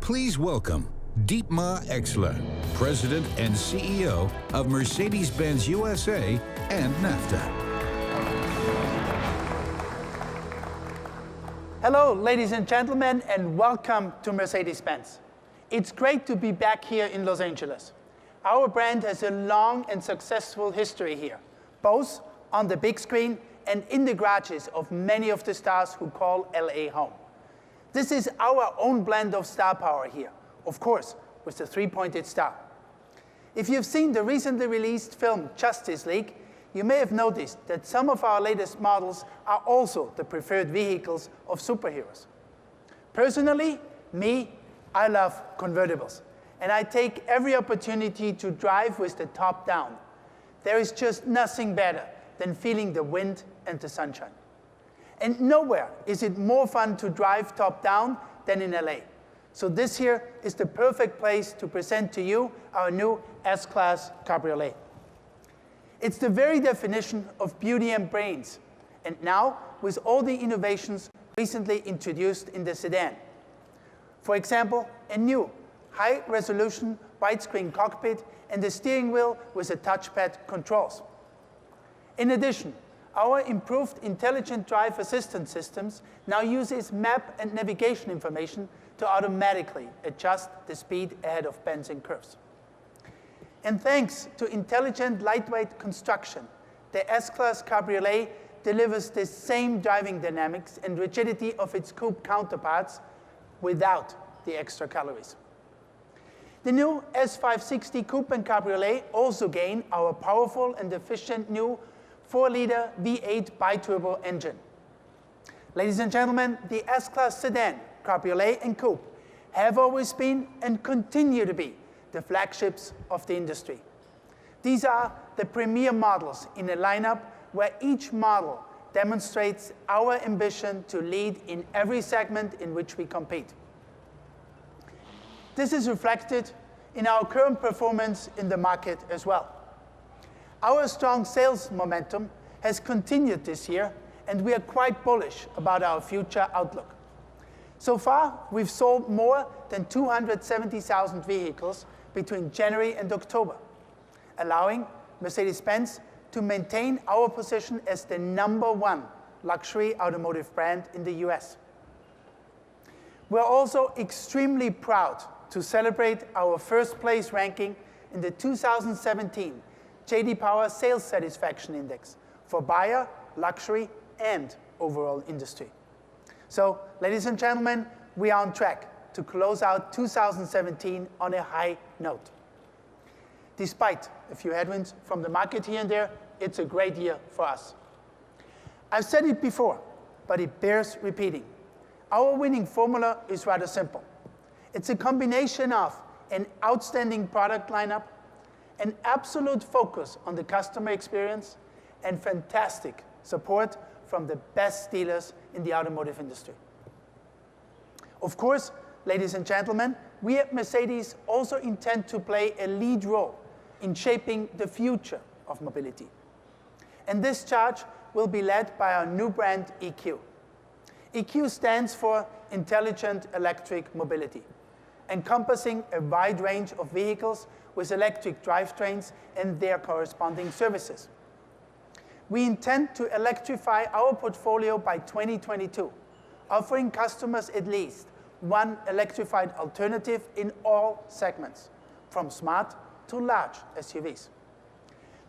Please welcome Dietmar Exler, President and CEO of Mercedes-Benz USA and NAFTA. Hello, ladies and gentlemen, and welcome to Mercedes-Benz. It's great to be back here in Los Angeles. Our brand has a long and successful history here, both on the big screen and in the garages of many of the stars who call LA home. This is our own blend of star power here, of course, with the three-pointed star. If you've seen the recently released film Justice League, you may have noticed that some of our latest models are also the preferred vehicles of superheroes. Personally, I love convertibles, and I take every opportunity to drive with the top down. There is just nothing better than feeling the wind and the sunshine. And nowhere is it more fun to drive top down than in LA. So this here is the perfect place to present to you our new S-Class Cabriolet. It's the very definition of beauty and brains, and now with all the innovations recently introduced in the sedan. For example, a new high-resolution widescreen cockpit and a steering wheel with a touchpad controls. In addition, our improved intelligent drive assistance systems now uses map and navigation information to automatically adjust the speed ahead of bends and curves. And thanks to intelligent lightweight construction, the S-Class Cabriolet delivers the same driving dynamics and rigidity of its coupe counterparts without the extra calories. The new S560 Coupe and Cabriolet also gain our powerful and efficient new 4-liter V8 biturbo engine. Ladies and gentlemen, the S-Class sedan, Cabriolet, and Coupe have always been and continue to be the flagships of the industry. These are the premier models in a lineup where each model demonstrates our ambition to lead in every segment in which we compete. This is reflected in our current performance in the market as well. Our strong sales momentum has continued this year, and we are quite bullish about our future outlook. So far, we've sold more than 270,000 vehicles between January and October, allowing Mercedes-Benz to maintain our position as the #1 luxury automotive brand in the US. We're also extremely proud to celebrate our first place ranking in the 2017 J.D. Power Sales Satisfaction Index for buyer, luxury, and overall industry. So, ladies and gentlemen, we are on track to close out 2017 on a high note. Despite a few headwinds from the market here and there, it's a great year for us. I've said it before, but it bears repeating. Our winning formula is rather simple. It's a combination of an outstanding product lineup, an absolute focus on the customer experience, and fantastic support from the best dealers in the automotive industry. Of course, ladies and gentlemen, we at Mercedes also intend to play a lead role in shaping the future of mobility. And this charge will be led by our new brand, EQ. EQ stands for Intelligent Electric Mobility, encompassing a wide range of vehicles with electric drivetrains and their corresponding services. We intend to electrify our portfolio by 2022, offering customers at least one electrified alternative in all segments, from smart to large SUVs.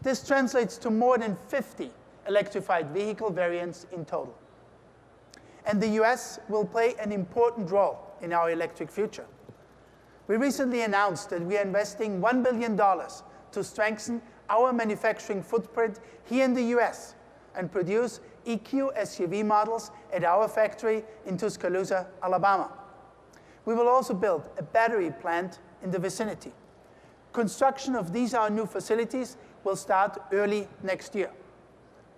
This translates to more than 50 electrified vehicle variants in total. And the US will play an important role in our electric future. We recently announced that we are investing $1 billion to strengthen our manufacturing footprint here in the US and produce EQ SUV models at our factory in Tuscaloosa, Alabama. We will also build a battery plant in the vicinity. Construction of these our new facilities will start early next year.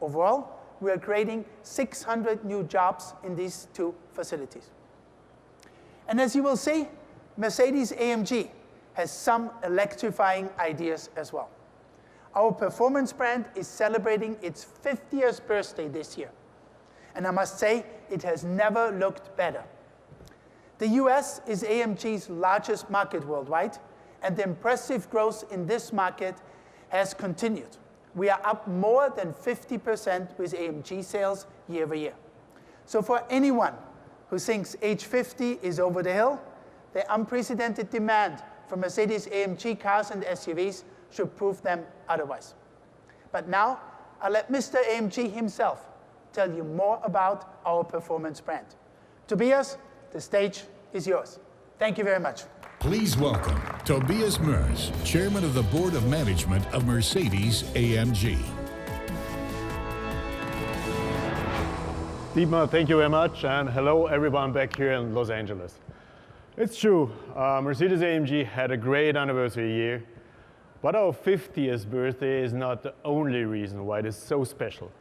Overall, we are creating 600 new jobs in these two facilities. And as you will see, Mercedes-AMG has some electrifying ideas as well. Our performance brand is celebrating its 50th birthday this year. And I must say, it has never looked better. The US is AMG's largest market worldwide, and the impressive growth in this market has continued. We are up more than 50% with AMG sales year over year. So for anyone who thinks age 50 is over the hill, the unprecedented demand for Mercedes-AMG cars and SUVs should prove them otherwise. But now, I'll let Mr. AMG himself tell you more about our performance brand. Tobias, the stage is yours. Thank you very much. Please welcome Tobias Moers, Chairman of the Board of Management of Mercedes-AMG. Dietmar, thank you very much, and hello everyone back here in Los Angeles. It's true, Mercedes-AMG had a great anniversary year, but our 50th birthday is not the only reason why it is so special.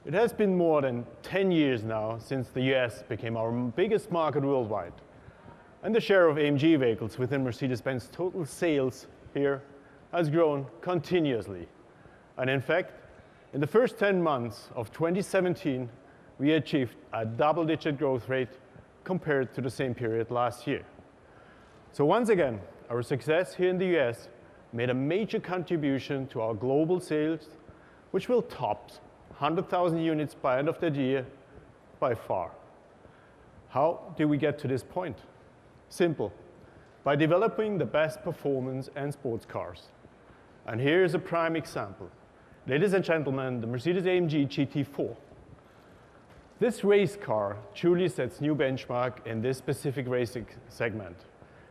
It has been more than 10 years now since the US became our biggest market worldwide. And the share of AMG vehicles within Mercedes-Benz total sales here has grown continuously. And in fact, in the first 10 months of 2017, we achieved a double-digit growth rate compared to the same period last year. So once again, our success here in the US made a major contribution to our global sales, which will top 100,000 units by end of the year by far. How did we get to this point? Simple, by developing the best performance and sports cars. And here is a prime example. Ladies and gentlemen, the Mercedes-AMG GT4. This race car truly sets new benchmark in this specific racing segment.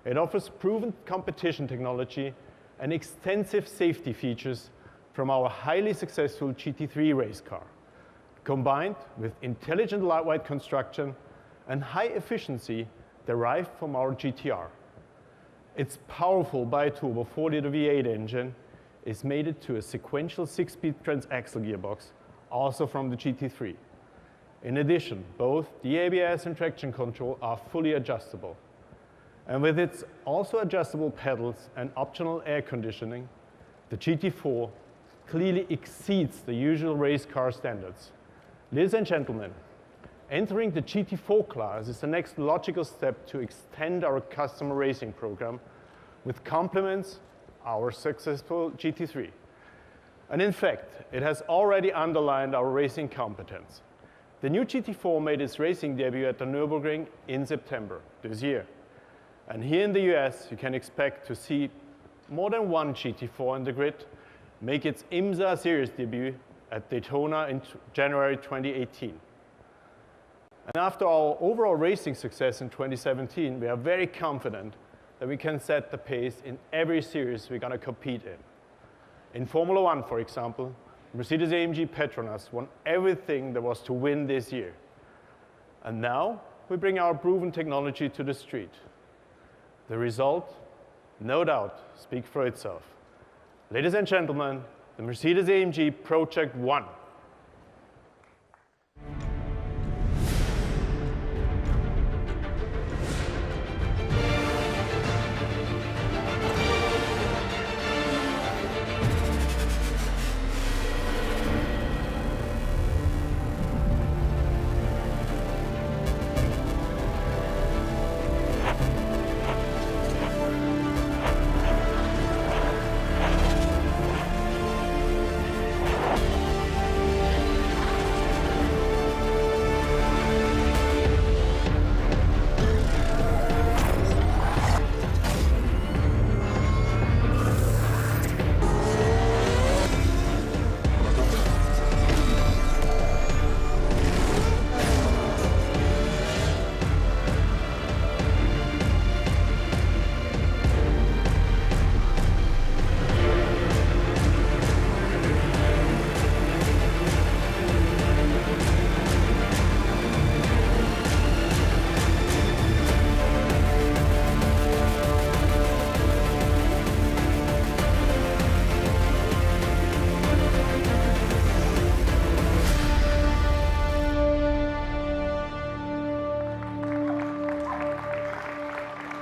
It offers proven competition technology and extensive safety features from our highly successful GT3 race car, combined with intelligent lightweight construction and high efficiency derived from our GTR. Its powerful bi-turbo 4-liter V8 engine is mated to a sequential 6-speed transaxle gearbox, also from the GT3. In addition, both the ABS and traction control are fully adjustable. And with its also adjustable pedals and optional air conditioning, the GT4 clearly exceeds the usual race car standards. Ladies and gentlemen, entering the GT4 class is the next logical step to extend our customer racing program, which complements our successful GT3. And in fact, it has already underlined our racing competence. The new GT4 made its racing debut at the Nürburgring in September this year. And here in the US, you can expect to see more than one GT4 in the grid make its IMSA series debut at Daytona in January 2018. And after our overall racing success in 2017, we are very confident that we can set the pace in every series we're going to compete in. In Formula One, for example, Mercedes-AMG Petronas won everything there was to win this year. And now we bring our proven technology to the street. The result, no doubt, speaks for itself. Ladies and gentlemen, the Mercedes-AMG Project ONE.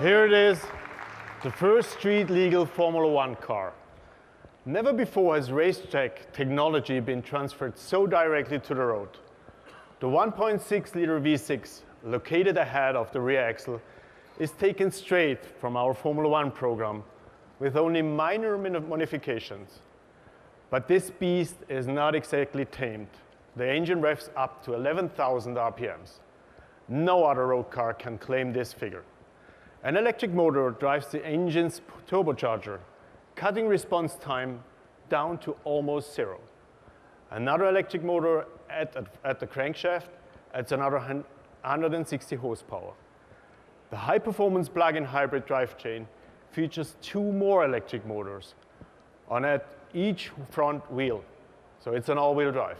Here it is, the first street-legal Formula One car. Never before has racetrack technology been transferred so directly to the road. The 1.6-liter V6, located ahead of the rear axle, is taken straight from our Formula One program with only minor modifications. But this beast is not exactly tamed. The engine revs up to 11,000 RPMs. No other road car can claim this figure. An electric motor drives the engine's turbocharger, cutting response time down to almost zero. Another electric motor at the crankshaft adds another 160 horsepower. The high-performance plug-in hybrid drivetrain features 2 more electric motors on each front wheel, so it's an all-wheel drive.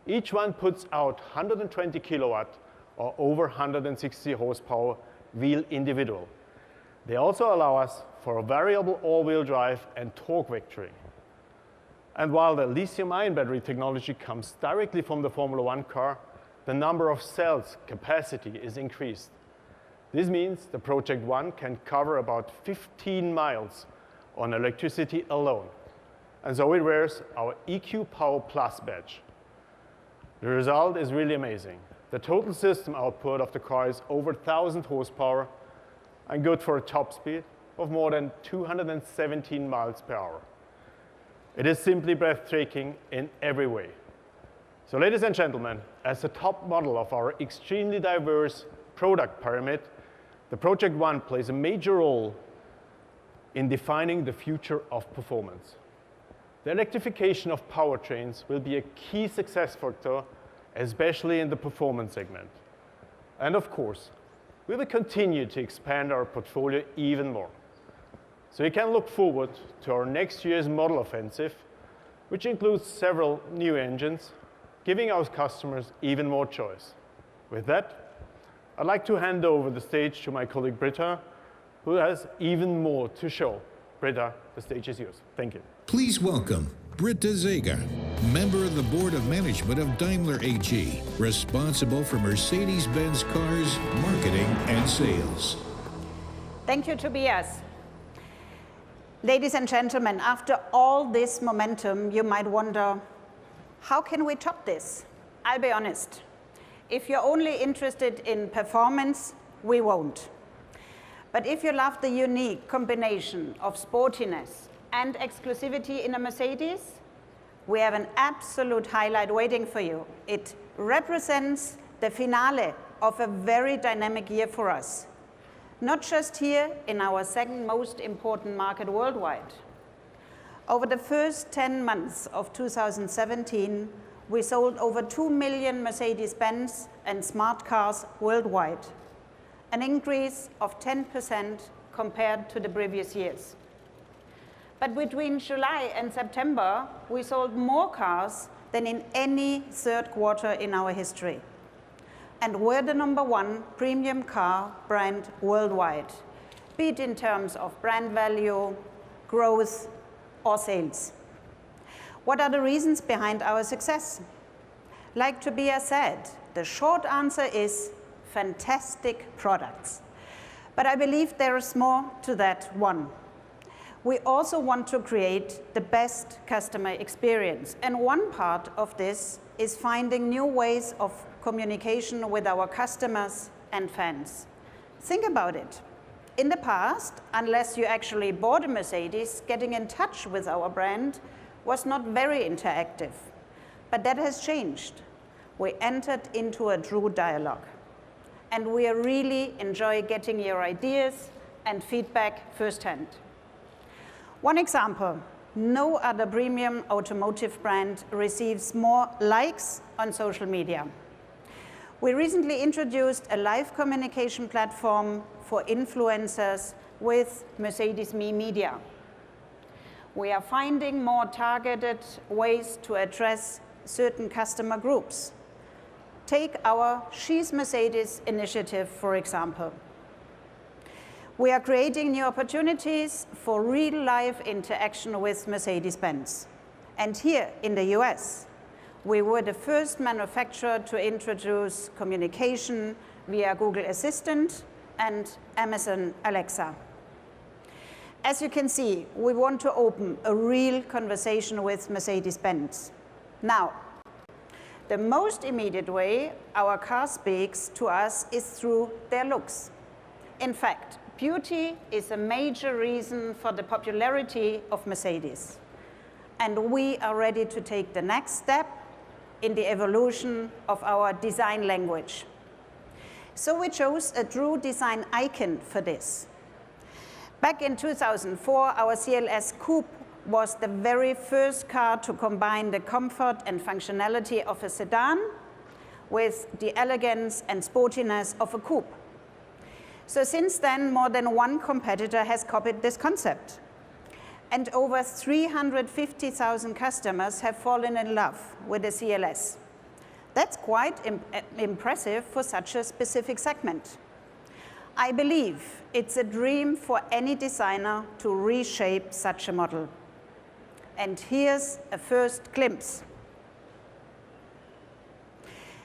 Each one puts out 120 kilowatt or over 160 horsepower wheel individual. They also allow us for a variable all-wheel drive and torque vectoring. And while the lithium-ion battery technology comes directly from the Formula One car, the number of cells capacity is increased. This means the Project One can cover about 15 miles on electricity alone. And so it wears our EQ Power Plus badge. The result is really amazing. The total system output of the car is over 1,000 horsepower and good for a top speed of more than 217 miles per hour. It is simply breathtaking in every way. So ladies and gentlemen, as the top model of our extremely diverse product pyramid, the Project One plays a major role in defining the future of performance. The electrification of powertrains will be a key success factor, especially in the performance segment. And of course, we will continue to expand our portfolio even more. So you can look forward to our next year's model offensive, which includes several new engines, giving our customers even more choice. With that, I'd like to hand over the stage to my colleague Britta, who has even more to show. Britta, the stage is yours. Thank you. Please welcome Britta Zager, member of the Board of Management of Daimler AG, responsible for Mercedes-Benz cars, marketing, and sales. Thank you, Tobias. Ladies and gentlemen, after all this momentum, you might wonder, how can we top this? I'll be honest. If you're only interested in performance, we won't. But if you love the unique combination of sportiness and exclusivity in a Mercedes, we have an absolute highlight waiting for you. It represents the finale of a very dynamic year for us, not just here in our second most important market worldwide. Over the first 10 months of 2017, we sold over 2 million Mercedes-Benz and smart cars worldwide, an increase of 10% compared to the previous years. But between July and September, we sold more cars than in any third quarter in our history. And we're the #1 premium car brand worldwide, be it in terms of brand value, growth, or sales. What are the reasons behind our success? Like Tobias said, the short answer is fantastic products. But I believe there is more to that one. We also want to create the best customer experience. And one part of this is finding new ways of communication with our customers and fans. Think about it. In the past, unless you actually bought a Mercedes, getting in touch with our brand was not very interactive. But that has changed. We entered into a true dialogue. And we really enjoy getting your ideas and feedback firsthand. One example, no other premium automotive brand receives more likes on social media. We recently introduced a live communication platform for influencers with Mercedes-Me Media. We are finding more targeted ways to address certain customer groups. Take our She's Mercedes initiative, for example. We are creating new opportunities for real-life interaction with Mercedes-Benz. And here in the US, we were the first manufacturer to introduce communication via Google Assistant and Amazon Alexa. As you can see, we want to open a real conversation with Mercedes-Benz. Now, the most immediate way our car speaks to us is through their looks. In fact, beauty is a major reason for the popularity of Mercedes. And we are ready to take the next step in the evolution of our design language. So we chose a true design icon for this. Back in 2004, our CLS Coupe was the very first car to combine the comfort and functionality of a sedan with the elegance and sportiness of a coupe. So since then, more than one competitor has copied this concept. And over 350,000 customers have fallen in love with the CLS. That's quite impressive for such a specific segment. I believe it's a dream for any designer to reshape such a model. And here's a first glimpse.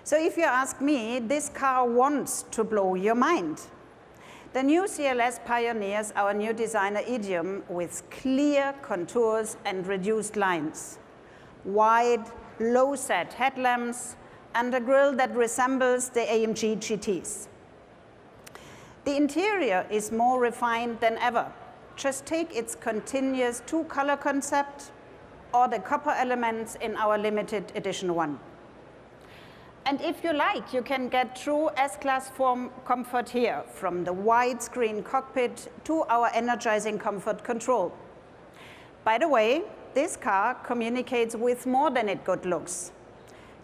So if you ask me, this car wants to blow your mind. The new CLS pioneers our new designer idiom with clear contours and reduced lines, wide, low-set headlamps, and a grille that resembles the AMG GTs. The interior is more refined than ever. Just take its continuous two-color concept or the copper elements in our limited edition one. And if you like, you can get true S-Class form comfort here, from the widescreen cockpit to our energizing comfort control. By the way, this car communicates with more than it good looks.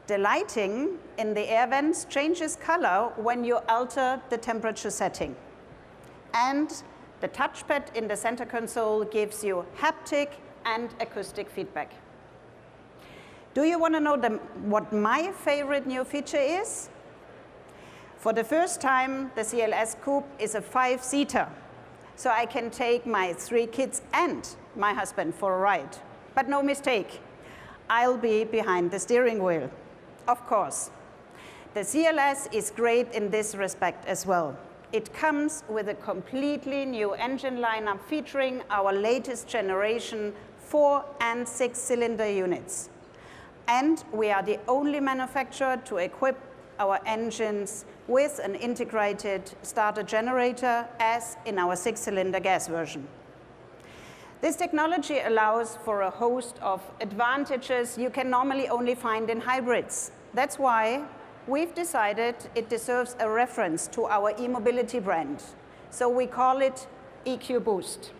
The lighting in the air vents changes color when you alter the temperature setting. And the touchpad in the center console gives you haptic and acoustic feedback. Do you want to know what my favorite new feature is? For the first time, the CLS Coupe is a 5-seater, so I can take my 3 kids and my husband for a ride. But no mistake, I'll be behind the steering wheel. Of course. The CLS is great in this respect as well. It comes with a completely new engine lineup featuring our latest generation 4- and 6-cylinder units. And we are the only manufacturer to equip our engines with an integrated starter generator, as in our 6-cylinder gas version. This technology allows for a host of advantages you can normally only find in hybrids. That's why we've decided it deserves a reference to our e-mobility brand. So we call it EQ Boost.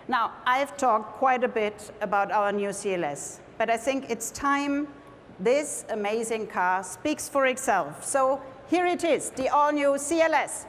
Now, I've talked quite a bit about our new CLS, but I think it's time this amazing car speaks for itself. So here it is, the all-new CLS.